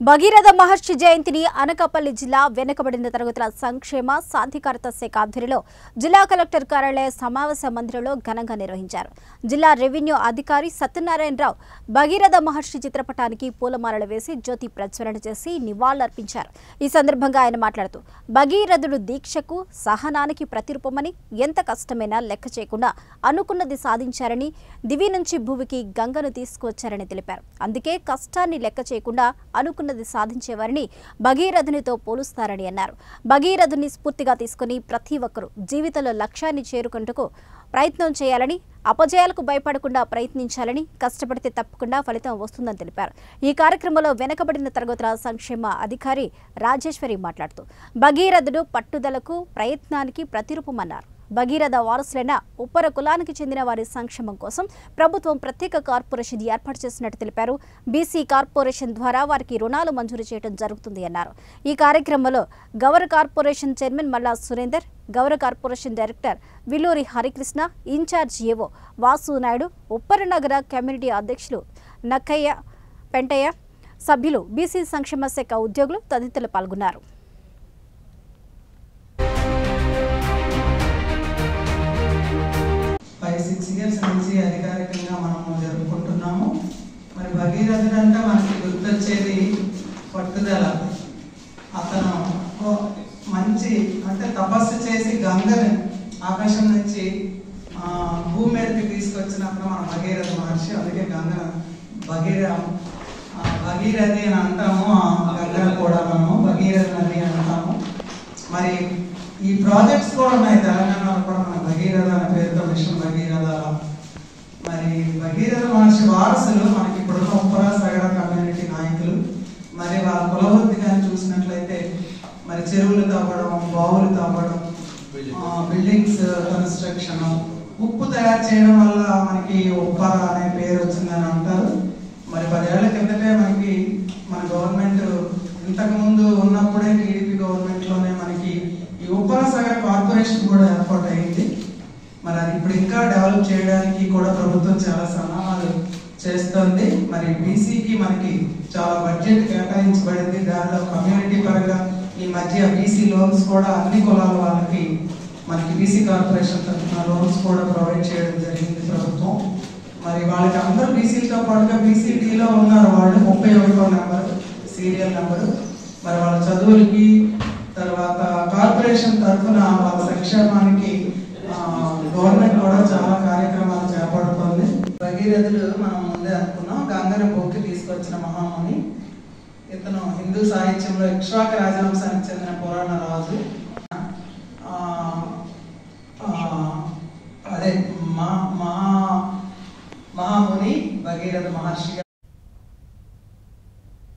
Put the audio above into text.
భగీరథ మహర్షి జయంతిని అనకాపల్లి జిల్లా వెనుకబడిన తరగతుల సంక్షేమ సాధికారత శాఖ ఆధ్వర్యంలో జిల్లా కలెక్టర్ కార్యాలయ సమావేశ మందిరంలో ఘనంగా నిర్వహించారు. జిల్లా రెవెన్యూ అధికారి సత్యనారాయణరావు భగీరథ మహర్షి చిత్రపటానికి పూలమాలలు వేసి జ్యోతి ప్రజ్వలన చేసి నివాళులర్పించారు. ఈ సందర్భంగా ఆయన మాట్లాడుతూ భగీరథుడు దీక్షకు సహనానికి ప్రతిరూపమని, ఎంత కష్టమైనా లెక్క చేయకుండా అనుకున్నది సాధించారని, దివి నుంచి భూమికి గంగను తీసుకువచ్చారని తెలిపారు. అందుకే కష్టాన్ని లెక్క చేయకుండా అనుకున్నది సాధించేవారిని భగీరథునితో పోలుస్తారని అన్నారు. భగీరథుని స్ఫూర్తిగా తీసుకుని ప్రతి ఒక్కరూ జీవితంలో లక్ష్యాన్ని చేరుకుంటూ ప్రయత్నం చేయాలని, అపజయాలకు భయపడకుండా ప్రయత్నించాలని, కష్టపడితే తప్పకుండా ఫలితం వస్తుందని తెలిపారు. ఈ కార్యక్రమంలో వెనుకబడిన తరగతుల సంక్షేమ అధికారి రాజేశ్వరి మాట్లాడుతూ భగీరథుడు పట్టుదలకు, ప్రయత్నానికి ప్రతిరూపమన్నారు. భగీరథ వారసులైన ఉప్పర కులానికి చెందిన వారి సంక్షేమం కోసం ప్రభుత్వం ప్రత్యేక కార్పొరేషన్ ఏర్పాటు చేసినట్టు తెలిపారు. బీసీ కార్పొరేషన్ ద్వారా వారికి రుణాలు మంజూరు చేయడం జరుగుతుంది అన్నారు. ఈ కార్యక్రమంలో గౌర corporation chairman Malla Surender, Gaura corporation director Villuri Harikrishna, incharge AO Vasu Naidu, Uppara నగర కమ్యూనిటీ అధ్యక్షులు నక్కయ్య, పెంటయ్య, సభ్యులు, బీసీ సంక్షేమ శాఖ ఉద్యోగులు తదితరులు పాల్గొన్నారు. 5-6 years నుంచి అధికారికంగా మనము జరుపుకుంటున్నాము. మరి భగీరథుడు అంటే మనకి గుర్తొచ్చేది పట్టుదల. అతను మంచి అంటే తపస్సు చేసి గంగని ఆకాశం నుంచి భూమి మీదకి తీసుకొచ్చినప్పుడు మన భగీరథ మహర్షి. అందుకే గంగను భగీరథి అని అంటాము. గంగను కూడా మనము భగీరథ నది అంటాము. మరి ఈ ప్రాజెక్ట్స్ కూడా ఉన్నాయి తెలంగాణలో కూడా. మన భగీరథ అనే పేరుతో మిషన్ భగీరథ. మరి భగీరథ మహర్షి వారసులు మనకి ఇప్పుడున్న ఉప్పర సగడ కమ్యూనిటీ నాయకులు. మరి వాళ్ళ కులవృత్తి కానీ చూసినట్లయితే మరి చెరువులు తవ్వడం, బావులు తవ్వడం, బిల్డింగ్స్ కన్స్ట్రక్షన్, ఉప్పు తయారు చేయడం వల్ల మనకి ఉప్పర అనే పేరు వచ్చిందని అంటారు. మరి 10 ఏళ్ల కిందటే మనకి మన గవర్నమెంట్ ఇంతకుముందు ఉన్నప్పుడే టీడీపీ గవర్నమెంట్లోనే మనకి ఈ ఉప్పర సగర కార్పొరేషన్ కూడా ఏర్పాటు అయింది. మరి అది ఇప్పుడు ఇంకా డెవలప్ చేయడానికి కూడా ప్రభుత్వం చాలా సన్నాహాలు చేస్తుంది. మరి బీసీకి మనకి చాలా బడ్జెట్ కేటాయించబడింది. దానిలో కమ్యూనిటీ పరంగా ఈ మధ్య బీసీ లోన్స్ కూడా అన్ని కులాల వాళ్ళకి మనకి బీసీ కార్పొరేషన్ తరఫున లోన్స్ కూడా ప్రొవైడ్ చేయడం జరిగింది ప్రభుత్వం. మరి వాళ్ళకి అందరూ బీసీలతో పాటుగా బీసీడీలో ఉన్నారు వాళ్ళు. 31వ నెంబరు సీరియల్ నెంబరు. మరి వాళ్ళ చదువులకి తర్వాత కార్పొరేషన్ తరఫున వాళ్ళ సంక్షేమానికి గవర్నమెంట్ కూడా చాలా కార్యక్రమాలు చేపడుతుంది. భగీరథుడు మనం ముందే అనుకున్నాం, గంగను పొక్కి తీసుకొచ్చిన మహాముని. ఇతను హిందూ సాహిత్యంలో ఇక్ష్వాక రాజవంశానికి చెందిన పురాణ రాజు. అదే మహాముని భగీరథ మహర్షి.